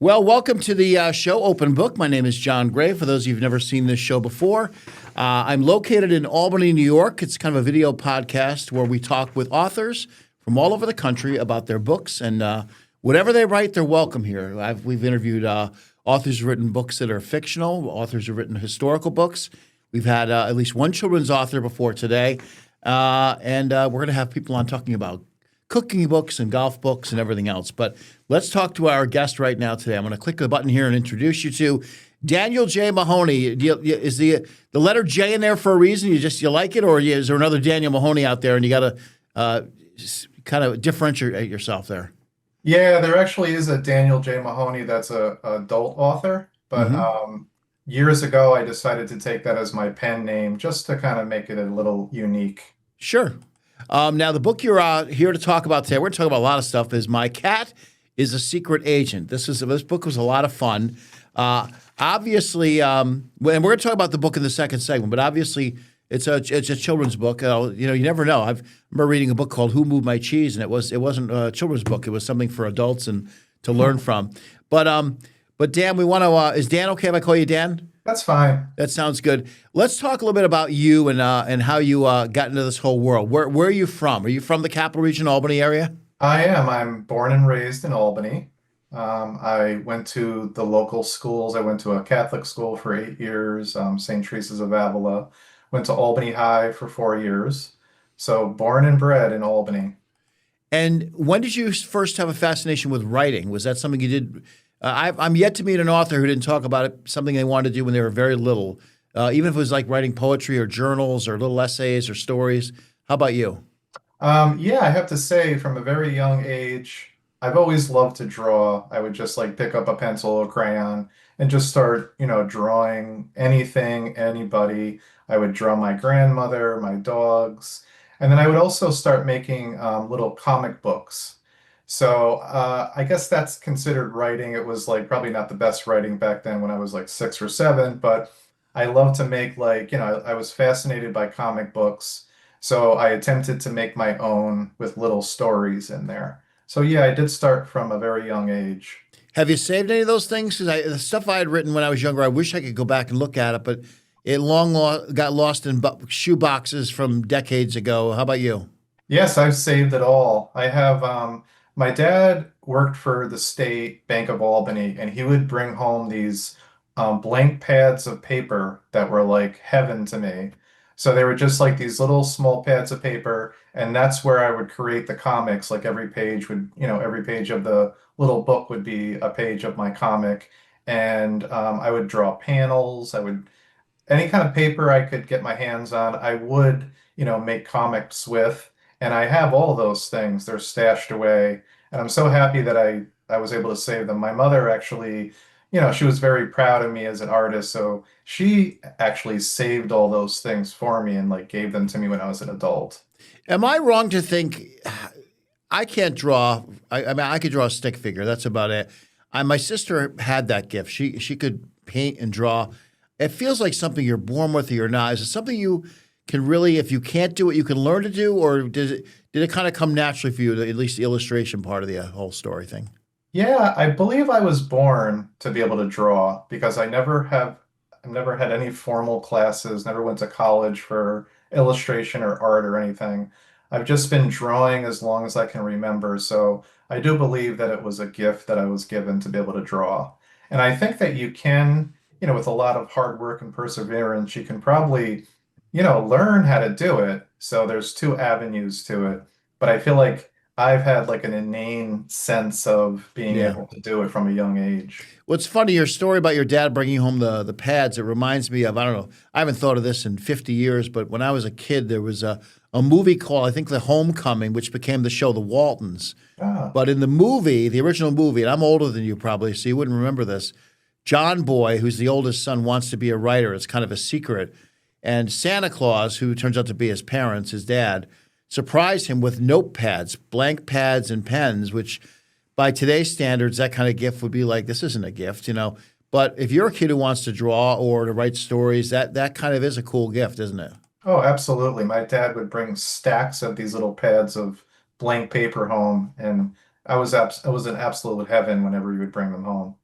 Well, welcome to the show, Open Book. My name is John Gray. For those of you who've never seen this show before, I'm located in Albany, New York. It's kind of a video podcast where we talk with authors from all over the country about their books, and whatever they write, they're welcome here. We've interviewed authors who've written books that are fictional, authors who've written historical books. We've had at least one children's author before today, and we're going to have people on talking about cooking books and golf books and everything else. But let's talk to our guest right now today. I'm going to click the button here and introduce you to Daniel J. Mahoney. Is the letter J in there for a reason? You like it, or is there another Daniel Mahoney out there and you got to kind of differentiate yourself there? Yeah, there actually is a Daniel J. Mahoney that's a adult author, but years ago I decided to take that as my pen name just to kind of make it a little unique. Sure. Now, the book you're here to talk about today, we're going to talk about a lot of stuff, is My Cat is a Secret Agent. This book was a lot of fun. Obviously, and we're going to talk about the book in the second segment, but obviously it's a children's book. You never know. I remember reading a book called Who Moved My Cheese, and it wasn't a children's book. It was something for adults and to learn from. But Dan, we want to is Dan okay if I call you Dan? That's fine. That sounds good. Let's talk a little bit about you and how you got into this whole world. Where are you from? Are you from the Capital Region, Albany area? I am. I'm born and raised in Albany. I went to the local schools. I went to a Catholic school for 8 years, St. Teresa's of Avila. Went to Albany High for 4 years. So born and bred in Albany. And when did you first have a fascination with writing? Was that something you did? I'm yet to meet an author who didn't talk about it, something they wanted to do when they were very little, even if it was like writing poetry or journals or little essays or stories. How about you? Yeah, I have to say, from a very young age, I've always loved to draw. I would just like pick up a pencil or crayon and just start, drawing anything, anybody. I would draw my grandmother, my dogs, and then I would also start making little comic books. So I guess that's considered writing. It was like probably not the best writing back then when I was like 6 or 7, but I love to make I was fascinated by comic books. So I attempted to make my own with little stories in there. So yeah, I did start from a very young age. Have you saved any of those things? Because the stuff I had written when I was younger, I wish I could go back and look at it, but it got lost in shoe boxes from decades ago. How about you? Yes, I've saved it all. I have my dad worked for the State Bank of Albany, and he would bring home these blank pads of paper that were like heaven to me. So they were just like these little small pads of paper, and that's where I would create the comics. Like every page of the little book would be a page of my comic, and I would draw panels. I would any kind of paper I could get my hands on, I would, make comics with. And I have all those things. They're stashed away. And I'm so happy that I was able to save them. My mother actually, she was very proud of me as an artist. So she actually saved all those things for me and like gave them to me when I was an adult. Am I wrong to think I can't draw? I mean, I could draw a stick figure. That's about it. My sister had that gift. She could paint and draw. It feels like something you're born with or you're not. Is it something you can really, if you can't do it, you can learn to do, or did it kind of come naturally for you, at least the illustration part of the whole story thing? Yeah, I believe I was born to be able to draw because I've never had any formal classes, never went to college for illustration or art or anything. I've just been drawing as long as I can remember. So I do believe that it was a gift that I was given to be able to draw. And I think that you can, with a lot of hard work and perseverance, you can probably, learn how to do it. So there's two avenues to it. But I feel like I've had like an inane sense of being Yeah. able to do it from a young age. What's funny, your story about your dad bringing home the pads, it reminds me of, I don't know, I haven't thought of this in 50 years, but when I was a kid, there was a movie called, I think, The Homecoming, which became the show The Waltons. Ah, But in the movie, the original movie, and I'm older than you probably, so you wouldn't remember this, John Boy, who's the oldest son, wants to be a writer. It's kind of a secret. And Santa Claus, who turns out to be his parents, his dad, surprised him with notepads, blank pads and pens, which by today's standards, that kind of gift would be like, this isn't a gift, But if you're a kid who wants to draw or to write stories, that kind of is a cool gift, isn't it? oh, absolutely. My dad would bring stacks of these little pads of blank paper home, and I was in absolute heaven whenever he would bring them home.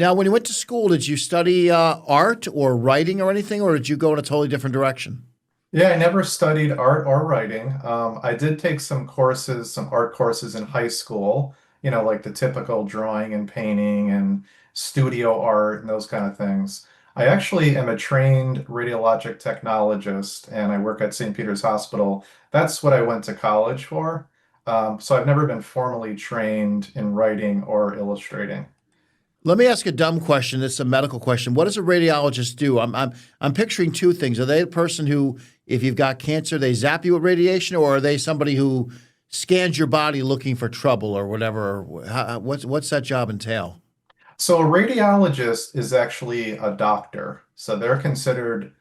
Now, when you went to school, did you study art or writing or anything, or did you go in a totally different direction? Yeah, I never studied art or writing. I did take some courses, some art courses in high school, like the typical drawing and painting and studio art and those kind of things. I actually am a trained radiologic technologist and I work at St. Peter's Hospital. That's what I went to college for. So I've never been formally trained in writing or illustrating. Let me ask a dumb question. It's a medical question. What does a radiologist do? I'm picturing two things. Are they a person who, if you've got cancer, they zap you with radiation, or are they somebody who scans your body looking for trouble or whatever? What's that job entail? So a radiologist is actually a doctor. So they're considered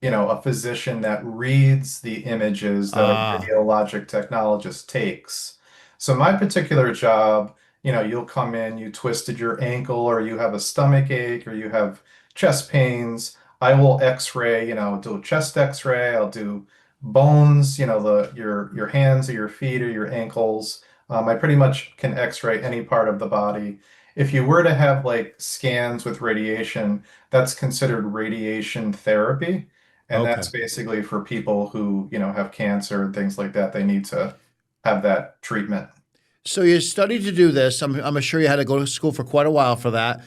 a physician that reads the images that a Ah, radiologic technologist takes. So my particular job, you'll come in, you twisted your ankle, or you have a stomach ache, or you have chest pains. I will X-ray, do a chest X-ray. I'll do bones, your hands or your feet or your ankles. I pretty much can X-ray any part of the body. If you were to have like scans with radiation, that's considered radiation therapy. And okay. that's basically for people who, have cancer and things like that. They need to have that treatment. So you studied to do this. I'm sure you had to go to school for quite a while for that.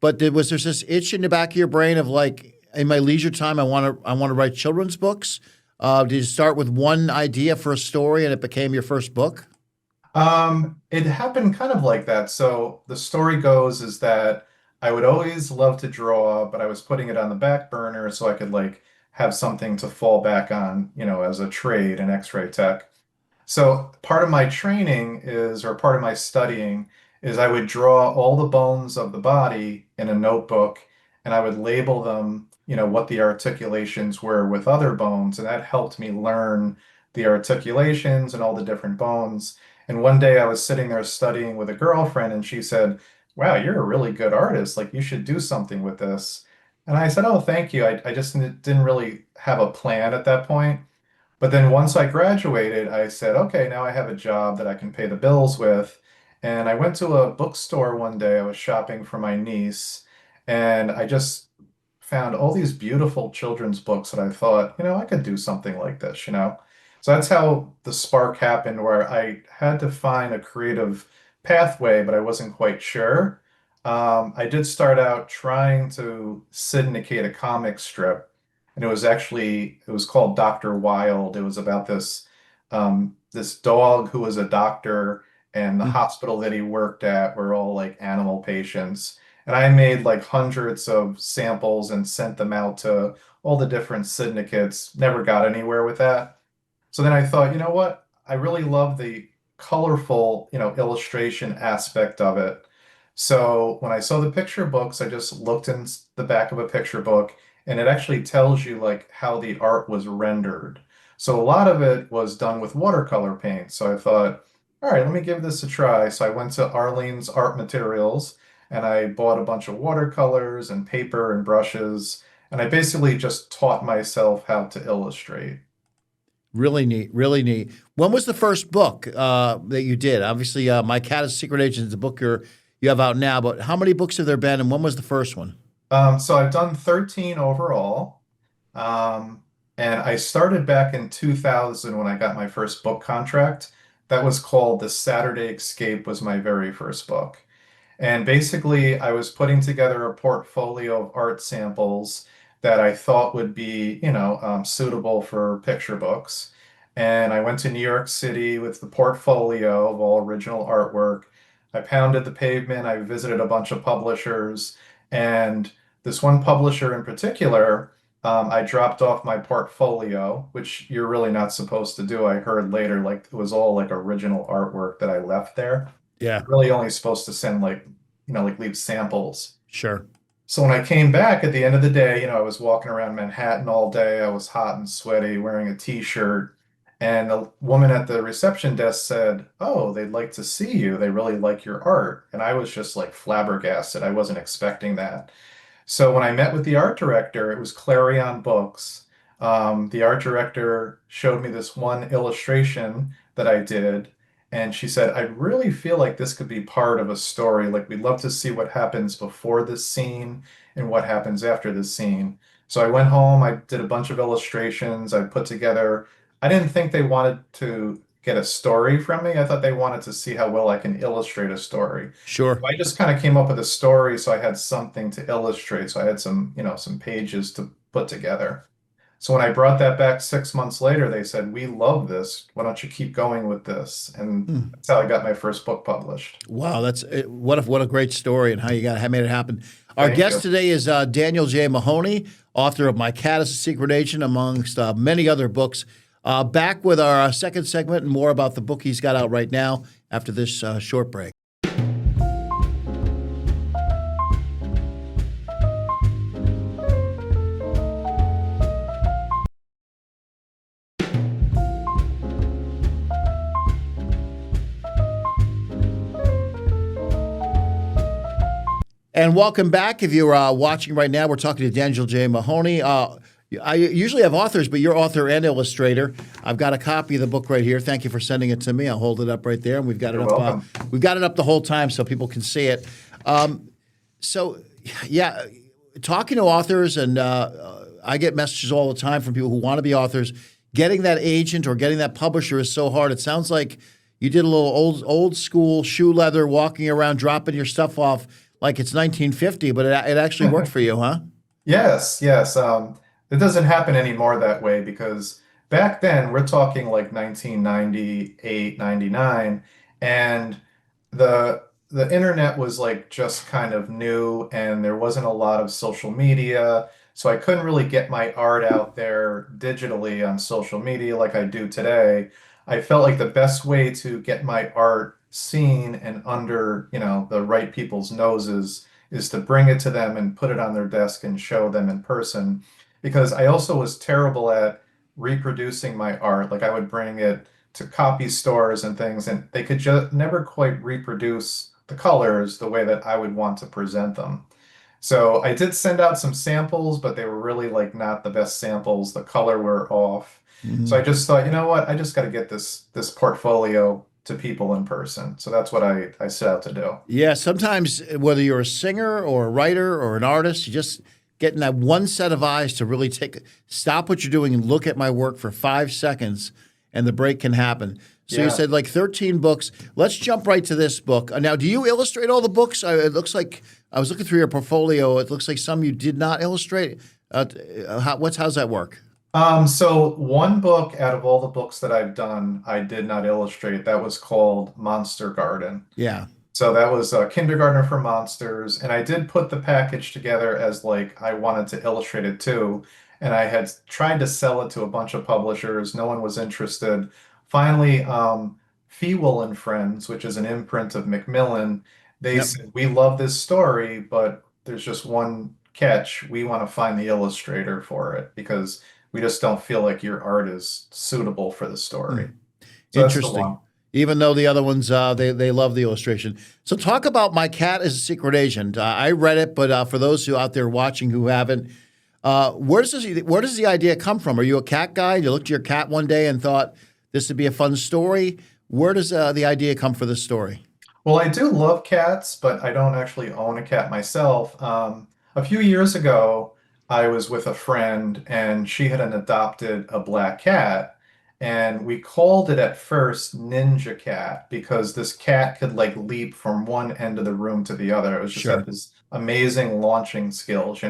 But was there this itch in the back of your brain of like, in my leisure time, I want to write children's books? Did you start with one idea for a story and it became your first book? It happened kind of like that. So the story goes is that I would always love to draw, but I was putting it on the back burner so I could like have something to fall back on, as a trade in X-ray tech. So part of my training is, or part of my studying is I would draw all the bones of the body in a notebook and I would label them, what the articulations were with other bones. And that helped me learn the articulations and all the different bones. And one day I was sitting there studying with a girlfriend and she said, "Wow, you're a really good artist. Like you should do something with this." And I said, "Oh, thank you. I just didn't really have a plan at that point." But then once I graduated, I said, okay, now I have a job that I can pay the bills with. And I went to a bookstore one day. I was shopping for my niece, and I just found all these beautiful children's books that I thought, I could do something like this. So that's how the spark happened, where I had to find a creative pathway, but I wasn't quite sure. I did start out trying to syndicate a comic strip, and it was called Dr. Wild. It was about this dog who was a doctor, and the Hmm. hospital that he worked at were all like animal patients. And I made like hundreds of samples and sent them out to all the different syndicates. Never got anywhere with that. So then I thought, you know what? I really love the colorful, illustration aspect of it. So when I saw the picture books, I just looked in the back of a picture book and it actually tells you like how the art was rendered. So a lot of it was done with watercolor paint. So I thought, all right, let me give this a try. So I went to Arlene's Art Materials and I bought a bunch of watercolors and paper and brushes. And I basically just taught myself how to illustrate. Really neat, really neat. When was the first book that you did? Obviously, My Cat is a Secret Agent is the book you have out now, but how many books have there been, and when was the first one? So I've done 13 overall. Um, and I started back in 2000 when I got my first book contract. That was called The Saturday Escape was my very first book. And basically, I was putting together a portfolio of art samples that I thought would be, suitable for picture books. And I went to New York City with the portfolio of all original artwork. I pounded the pavement. I visited a bunch of publishers. And this one publisher in particular, I dropped off my portfolio, which you're really not supposed to do. I heard later, like it was all like original artwork that I left there. Yeah, Really only supposed to send like, like leave samples. sure. So when I came back at the end of the day, I was walking around Manhattan all day. I was hot and sweaty, wearing a t-shirt. And the woman at the reception desk said, "Oh, they'd like to see you. They really like your art." And I was just like flabbergasted. I wasn't expecting that. So when I met with the art director, it was Clarion Books. The art director showed me this one illustration that I did, And she said, I really feel like this could be part of a story. Like, we'd love to see what happens before this scene and what happens after this scene. So I went home, I did a bunch of illustrations, I put together. I didn't think they wanted to get a story from me. I thought they wanted to see how well I can illustrate a story. Sure. I just kind of came up with a story so I had something to illustrate. So I had some pages to put together. So when I brought that back 6 months later, they said, "We love this. Why don't you keep going with this?" And Hmm. that's how I got my first book published. Wow, what a great story and how made it happen. Our Thank guest you. today is Daniel J. Mahoney, author of My Cat is a Secret Agent, amongst many other books. Back with our second segment and more about the book he's got out right now after this short break. And welcome back. If you're watching right now, we're talking to Daniel J. Mahoney. I usually have authors, but you're author and illustrator. I've got a copy of the book right here. Thank you for sending it to me. I'll hold it up right there, and we've got it You're up. welcome. We've got it up the whole time so people can see it. So, yeah, talking to authors, and I get messages all the time from people who want to be authors. Getting that agent or getting that publisher is so hard. It sounds like you did a little old school shoe leather, walking around, dropping your stuff off like it's 1950, but it actually worked for you, huh? Yes, yes. It doesn't happen anymore that way because back then we're talking like 1998, 99, and the internet was like just kind of new and there wasn't a lot of social media. So I couldn't really get my art out there digitally on social media like I do today. I felt like the best way to get my art seen and under, the right people's noses is to bring it to them and put it on their desk and show them in person. Because I also was terrible at reproducing my art. Like I would bring it to copy stores and things, and they could just never quite reproduce the colors the way that I would want to present them. So I did send out some samples, but they were really like not the best samples. The color were off. So I Mhm. just thought, you know what? I just got to get this portfolio to people in person. So that's what I set out to do. Yeah, sometimes whether you're a singer or a writer or an artist, you just getting that one set of eyes to really stop what you're doing and look at my work for 5 seconds, and the break can happen. So you Yeah. said like 13 books. Let's jump right to this book. Now, do you illustrate all the books? It looks like I was looking through your portfolio. It looks like some you did not illustrate. How's that work? So one book out of all the books that I've done, I did not illustrate. That was called Monster Garden. Yeah. So that was Kindergartner for Monsters, and I did put the package together as like I wanted to illustrate it too, and I had tried to sell it to a bunch of publishers. No one was interested. Finally, Fewell and Friends, which is an imprint of Macmillan, they Yep. said, "We love this story, but there's just one catch. We want to find the illustrator for it because we just don't feel like your art is suitable for the Hmm. story." So that's the Interesting. one. Even though the other ones, they love the illustration. So talk about My Cat is a Secret Agent. I read it, but for those who out there watching who haven't, where does the idea come from? Are you a cat guy? You looked at your cat one day and thought this would be a fun story. Where does the idea come for this story? Well, I do love cats, but I don't actually own a cat myself. A few years ago, I was with a friend and she had adopted a black cat. And we called it at first Ninja Cat because this cat could like leap from one end of the room to the other. It was just had Sure. this amazing launching skills.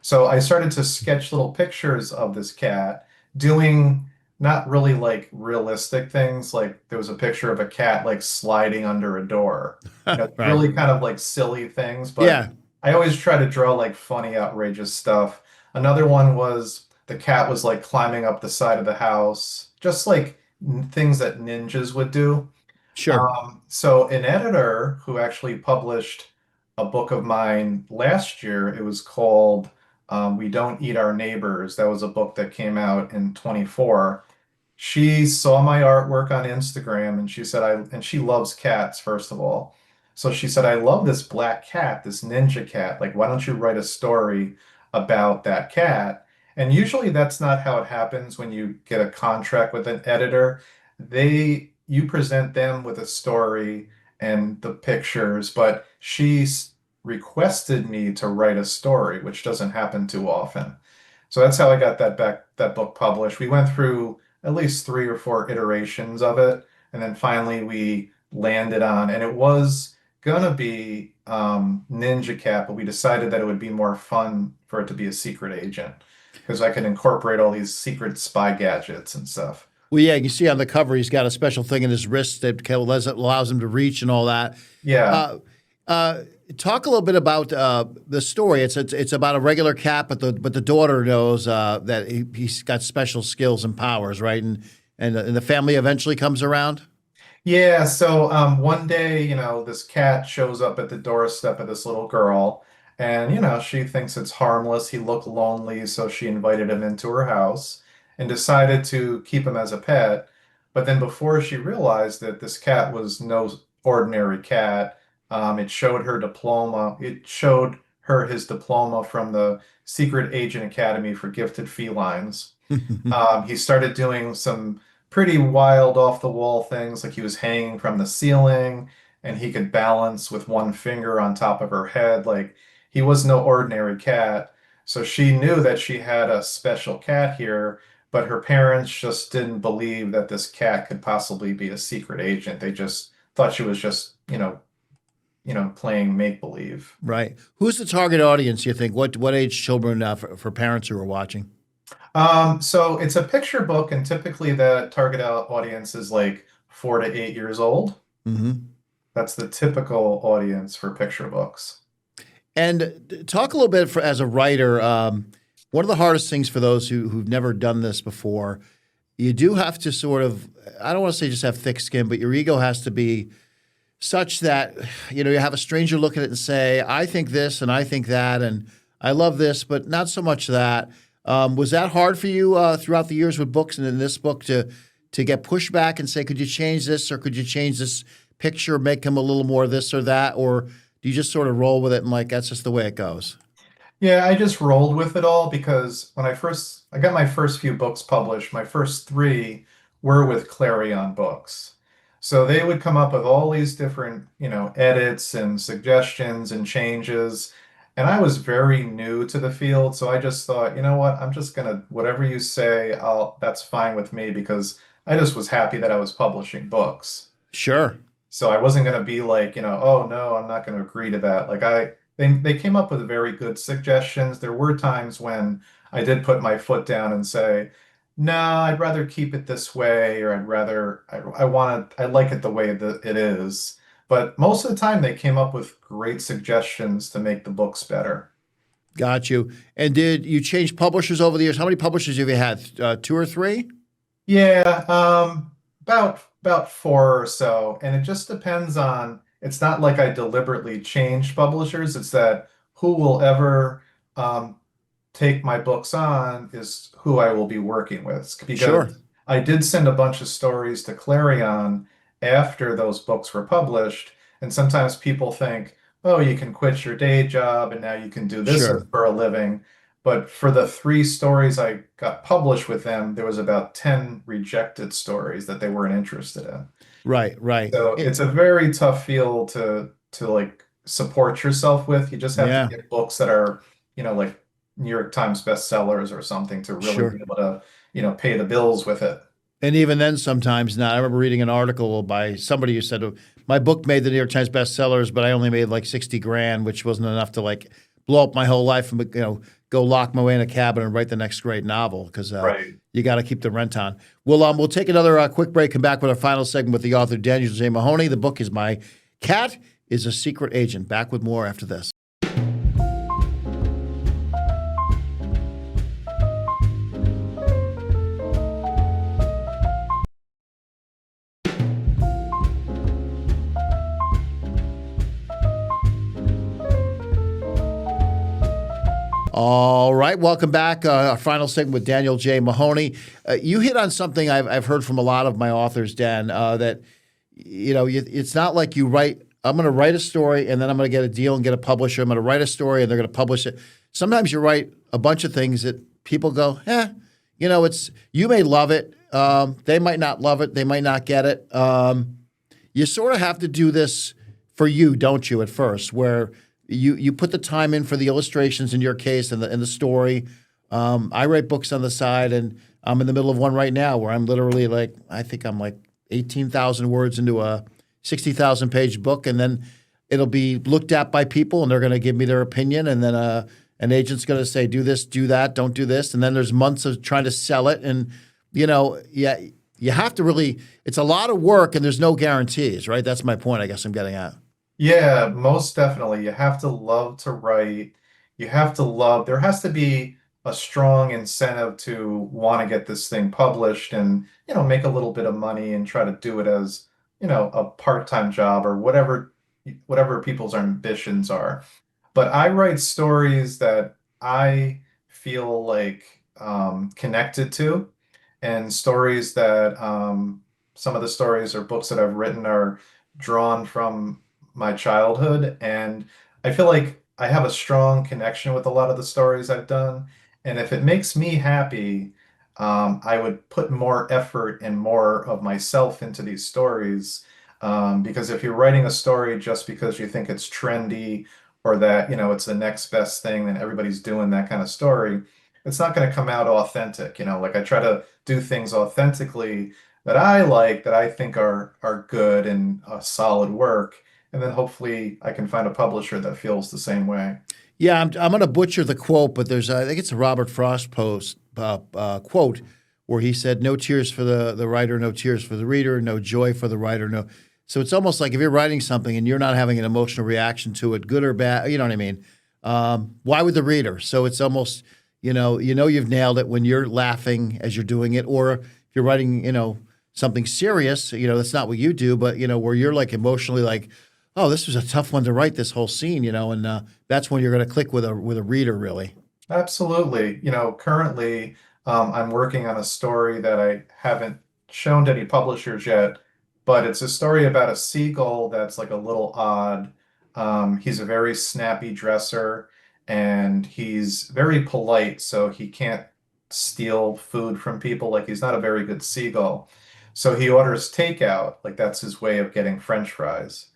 So I started to sketch little pictures of this cat doing not really like realistic things. Like there was a picture of a cat like sliding under a door. Right. Really kind of like silly things, but Yeah. I always try to draw like funny, outrageous stuff. Another one was the cat was like climbing up the side of the house, just like things that ninjas would do. Sure. So an editor who actually published a book of mine last year, it was called We Don't Eat Our Neighbors. That was a book that came out in 24. She saw my artwork on Instagram and she said and she loves cats, first of all. So she said, I love this black cat, this ninja cat. Like, why don't you write a story about that cat? And usually that's not how it happens when you get a contract with an editor. They you present them with a story and the pictures, but requested me to write a story, which doesn't happen too often. So that's how I got that book published. We went through at least 3 or 4 iterations of it, and then finally we landed on, and it was gonna be Ninja Cat, but we decided that it would be more fun for it to be a secret agent because I could incorporate all these secret spy gadgets and stuff. Well, yeah, you can see on the cover he's got a special thing in his wrist that allows him to reach and all that. Yeah. Uh, uh, Talk a little bit about the story. It's about a regular cat, but the daughter knows that he's got special skills and powers, right? And the family eventually comes around. Yeah, so one day, this cat shows up at the doorstep of this little girl, and she thinks it's harmless. He looked lonely, so she invited him into her house and decided to keep him as a pet. But then before she realized that this cat was no ordinary cat, it showed her diploma. It showed her his diploma from the Secret Agent Academy for Gifted Felines. He started doing some pretty wild off the wall things, like he was hanging from the ceiling and he could balance with one finger on top of her head. Like he was no ordinary cat. So she knew that she had a special cat here, but her parents just didn't believe that this cat could possibly be a secret agent. They just thought she was just, playing make believe. Right. Who's the target audience, you think? What age children for parents who are watching? So it's a picture book, and typically the target audience is like 4 to 8 years old. Hmm. That's the typical audience for picture books. And talk a little bit as a writer. One of the hardest things for those who've never done this before, you do have to sort of, I don't want to say just have thick skin, but your ego has to be such that, you have a stranger look at it and say, I think this and I think that, and I love this, but not so much that. Was that hard for you throughout the years with books and in this book to get pushback and say, could you change this or could you change this picture, make him a little more this or that? Or do you just sort of roll with it and like, that's just the way it goes? Yeah, I just rolled with it all because when I got my first few books published, my first three were with Clarion Books. So they would come up with all these different, edits and suggestions and changes. And I was very new to the field, so I just thought, you know what, I'm just gonna, whatever you say, that's fine with me because I just was happy that I was publishing books. Sure. So I wasn't going to be like, oh no, I'm not going to agree to that. They came up with very good suggestions. There were times when I did put my foot down and say, no, I'd rather keep it this way, or I like it the way that it is. But most of the time they came up with great suggestions to make the books better. Got you. And did you change publishers over the years? How many publishers have you had? Two or three? Yeah, about 4 or so, and it just depends on. It's not like I deliberately changed publishers. It's that who will ever um, take my books on is who I will be working with. Sure. Because I did send a bunch of stories to Clarion after those books were published, and sometimes people think, oh, you can quit your day job and now you can do this Sure. for a living. But for the 3 stories I got published with them, there was about 10 rejected stories that they weren't interested in. Right, right. So it's a very tough field to like support yourself with. You just have to Yeah, get books that are, like New York Times bestsellers or something to really be sure. able to, pay the bills with it. And even then, sometimes not. I remember reading an article by somebody who said, my book made the New York Times bestsellers, but I only made like 60 grand, which wasn't enough to like blow up my whole life and, go lock my way in a cabin and write the next great novel because Right. you got to keep the rent on. We'll take another quick break, come back with our final segment with the author, Daniel J. Mahoney. The book is My Cat is a Secret Agent. Back with more after this. All right, welcome back. Our final segment with Daniel J. Mahoney. You hit on something I've heard from a lot of my authors, Dan, that it's not like you write. I'm going to write a story and then I'm going to get a deal and get a publisher. I'm going to write a story and they're going to publish it. Sometimes you write a bunch of things that people go, it's you may love it, They might not love it. They might not get it. You sort of have to do this for you, don't you? At first, where you put the time in for the illustrations in your case and the story. I write books on the side, and I'm in the middle of one right now where I'm literally like I think I'm like 18,000 words into a 60,000 page book, and then it'll be looked at by people, and they're going to give me their opinion, and then an agent's going to say do this, do that, don't do this, and then there's months of trying to sell it, and yeah, you have to really. It's a lot of work, and there's no guarantees, right? That's my point. I guess I'm getting at. Yeah, most definitely. You have to love to write. You have to love, there has to be a strong incentive to want to get this thing published and, make a little bit of money and try to do it as, a part-time job or whatever people's ambitions are. But I write stories that I feel like connected to, and stories that some of the stories or books that I've written are drawn from my childhood. And I feel like I have a strong connection with a lot of the stories I've done. And if it makes me happy, I would put more effort and more of myself into these stories. Because if you're writing a story just because you think it's trendy or that, it's the next best thing and everybody's doing that kind of story, it's not going to come out authentic. Like I try to do things authentically that I like, that I think are good and solid work. And then hopefully I can find a publisher that feels the same way. Yeah, I'm going to butcher the quote, but there's I think it's a Robert Frost post quote where he said, "No tears for the writer, no tears for the reader, no joy for the writer, no." So it's almost like if you're writing something and you're not having an emotional reaction to it, good or bad, you know what I mean? Why would the reader? So it's almost you've nailed it when you're laughing as you're doing it, or if you're writing something serious, that's not what you do, but where you're like emotionally like, oh, this was a tough one to write this whole scene, and that's when you're going to click with a reader, really. Absolutely. Currently, I'm working on a story that I haven't shown to any publishers yet, but it's a story about a seagull that's like a little odd. He's a very snappy dresser and he's very polite, so he can't steal food from people. Like he's not a very good seagull. So he orders takeout, like that's his way of getting French fries.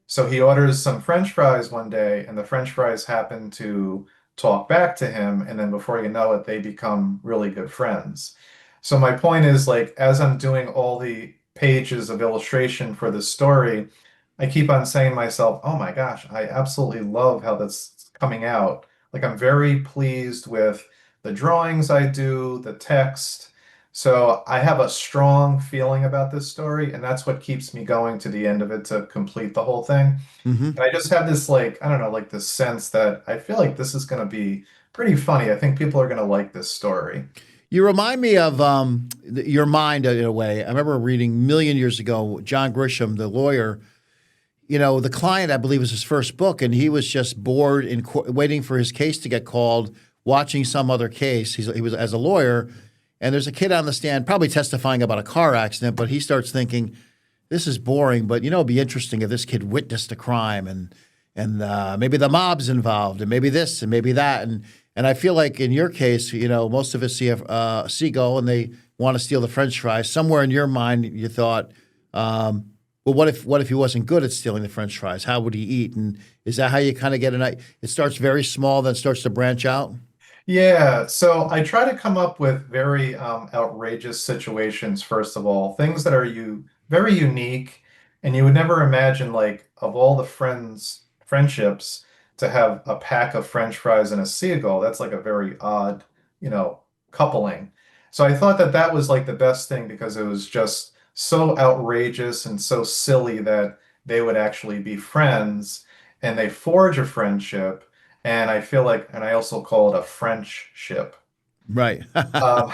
So he orders some French fries one day, and the French fries happen to talk back to him, and then before you know it, they become really good friends. So my point is like as I'm doing all the pages of illustration for this story, I keep on saying to myself, "Oh my gosh, I absolutely love how that's coming out." Like I'm very pleased with the drawings I do, the text. So I have a strong feeling about this story, and that's what keeps me going to the end of it to complete the whole thing. Hmm. And I just have this like, I don't know, like this sense that I feel like this is going to be pretty funny. I think people are going to like this story. You remind me of your mind in a way. I remember reading a million years ago, John Grisham, the lawyer. The client, I believe, was his first book, and he was just bored in waiting for his case to get called, watching some other case. He was as a lawyer, and there's a kid on the stand, probably testifying about a car accident, but he starts thinking, "This is boring." But it'd be interesting if this kid witnessed a crime, and maybe the mob's involved, and maybe this, and maybe that, and I feel like in your case, most of us see a seagull and they want to steal the French fries. Somewhere in your mind, you thought. Well, what if he wasn't good at stealing the French fries? How would he eat? And is that how you kind of get an idea? It starts very small, then starts to branch out. Yeah, so I try to come up with very outrageous situations, first of all, things that are very unique, and you would never imagine, like, of all the friendships, to have a pack of French fries and a seagull. That's like a very odd, you know, coupling. So I thought that that was like the best thing because it was just so outrageous and so silly that they would actually be friends and they forge a friendship. And I feel like, and I also call it a French ship. Right. Um,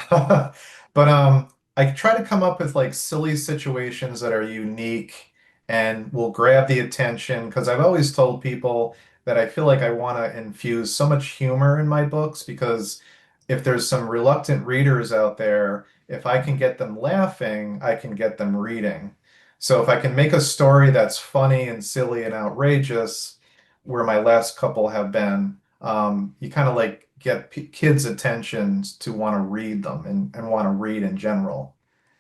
but I try to come up with like silly situations that are unique and will grab the attention because I've always told people that I feel like I want to infuse so much humor in my books because if there's some reluctant readers out there, if I can get them laughing, I can get them reading. So if I can make a story that's funny and silly and outrageous, where my last couple have been, you kind of like get p kids' attentions to want to read them and want to read in general.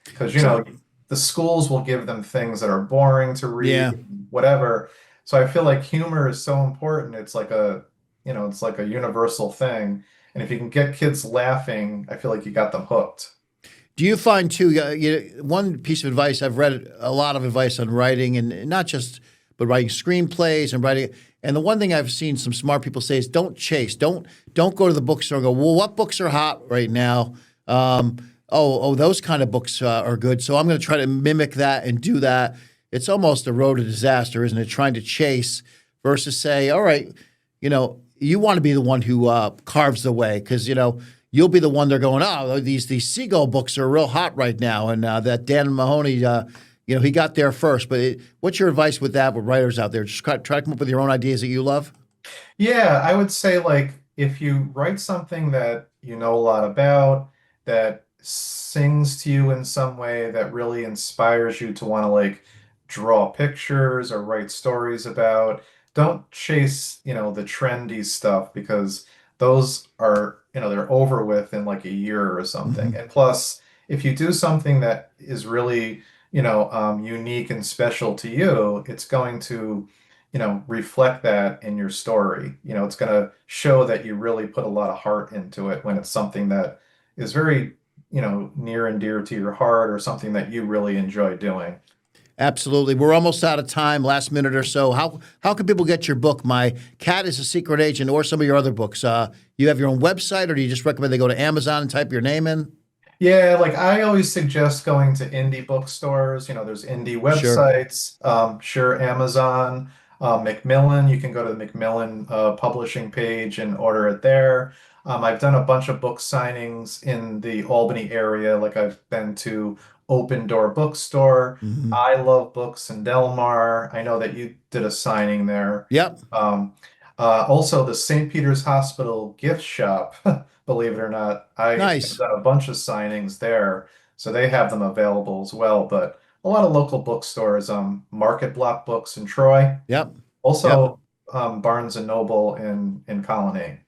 because So the schools will give them things that are boring to read, yeah. whatever. So I feel like humor is so important. It's like it's like a universal thing. And if you can get kids laughing, I feel like you got them hooked. Do you find too? One piece of advice I've read a lot of advice on writing, and not just but writing screenplays and writing. And the one thing I've seen some smart people say is don't chase, don't go to the bookstore and go, well, what books are hot right now? Those kind of books are good. So I'm going to try to mimic that and do that. It's almost a road to disaster, isn't it? Trying to chase versus say, all right, you want to be the one who carves the way because you'll be the one they're going, oh, these seagull books are real hot right now, and that Dan Mahoney, he got there first. But what's your advice with that with writers out there? Just try to come up with your own ideas that you love. Yeah, I would say like if you write something that you know a lot about, that sings to you in some way, that really inspires you to want to like draw pictures or write stories about, don't chase, the trendy stuff because those are, they're over with in like a year or something. Hmm. And plus, if you do something that is really, unique and special to you, it's going to reflect that in your story. It's going to show that you really put a lot of heart into it when it's something that is very, near and dear to your heart or something that you really enjoy doing. Absolutely. We're almost out of time. Last minute or so. How can people get your book? My Cat is a Secret Agent, or some of your other books? You have your own website, or do you just recommend they go to Amazon and type your name in? Yeah, like I always suggest going to indie bookstores. There's indie Sure. websites. Sure, Amazon, Macmillan. You can go to the Macmillan publishing page and order it there. I've done a bunch of book signings in the Albany area. Like I've been to Open Door Bookstore. Hmm. I Love Books in Delmar. I know that you did a signing there. Yep. Um, Also, the St. Peter's Hospital gift shop. Believe it or not. I've Nice. done a bunch of signings there, so they have them available as well. But a lot of local bookstores, Market Block Books in Troy, Yep. Yep. also Barnes and Noble in Colony.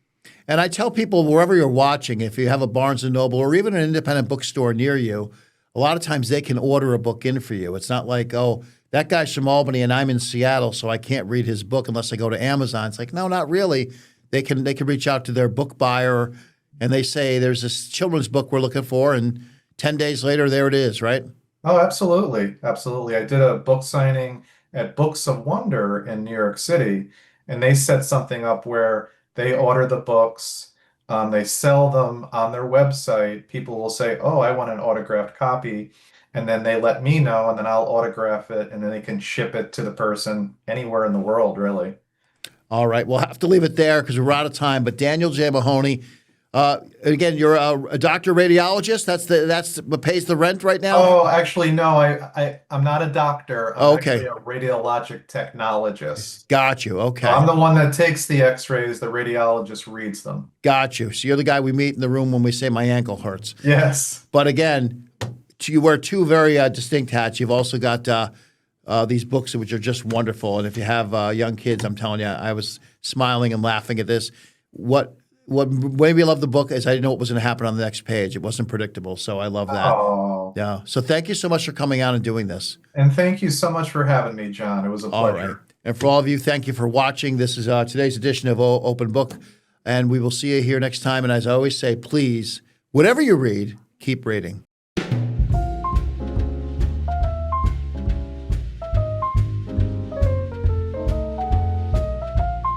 And I tell people wherever you're watching, if you have a Barnes and Noble or even an independent bookstore near you, a lot of times they can order a book in for you. It's not like, oh, that guy's from Albany and I'm in Seattle, so I can't read his book unless I go to Amazon. It's like, no, not really. They can reach out to their book buyer and they say there's this children's book we're looking for, and 10 days later there it is, right? Oh, absolutely. Absolutely. I did a book signing at Books of Wonder in New York City, and they set something up where they order the books, they sell them on their website. People will say, "Oh, I want an autographed copy." And then they let me know, and then I'll autograph it, and then they can ship it to the person anywhere in the world, really. All right, we'll have to leave it there because we're out of time. But Daniel J. Mahoney, again, you're a doctor radiologist. That's what pays the rent right now. Oh, actually, no, I'm not a doctor. I'm Oh, actually okay, a radiologic technologist. got you. So I'm Okay, the one that takes the x-rays, the radiologist reads them. got you. So you're the guy we meet in the room when we say my ankle hurts. Yes. But again, you wear two very distinct hats. You've also got these books which are just wonderful. And if you have young kids, I'm telling you, I was smiling and laughing at this. What made me love the book is I didn't know what was going to happen on the next page. It wasn't predictable, so I love that. Oh, Yeah. So thank you so much for coming out and doing this. and thank you so much for having me, John. It was a All right. pleasure. And for all of you, thank you for watching. This is today's edition of Open Book, and we will see you here next time. And as I always say, please, whatever you read, keep reading.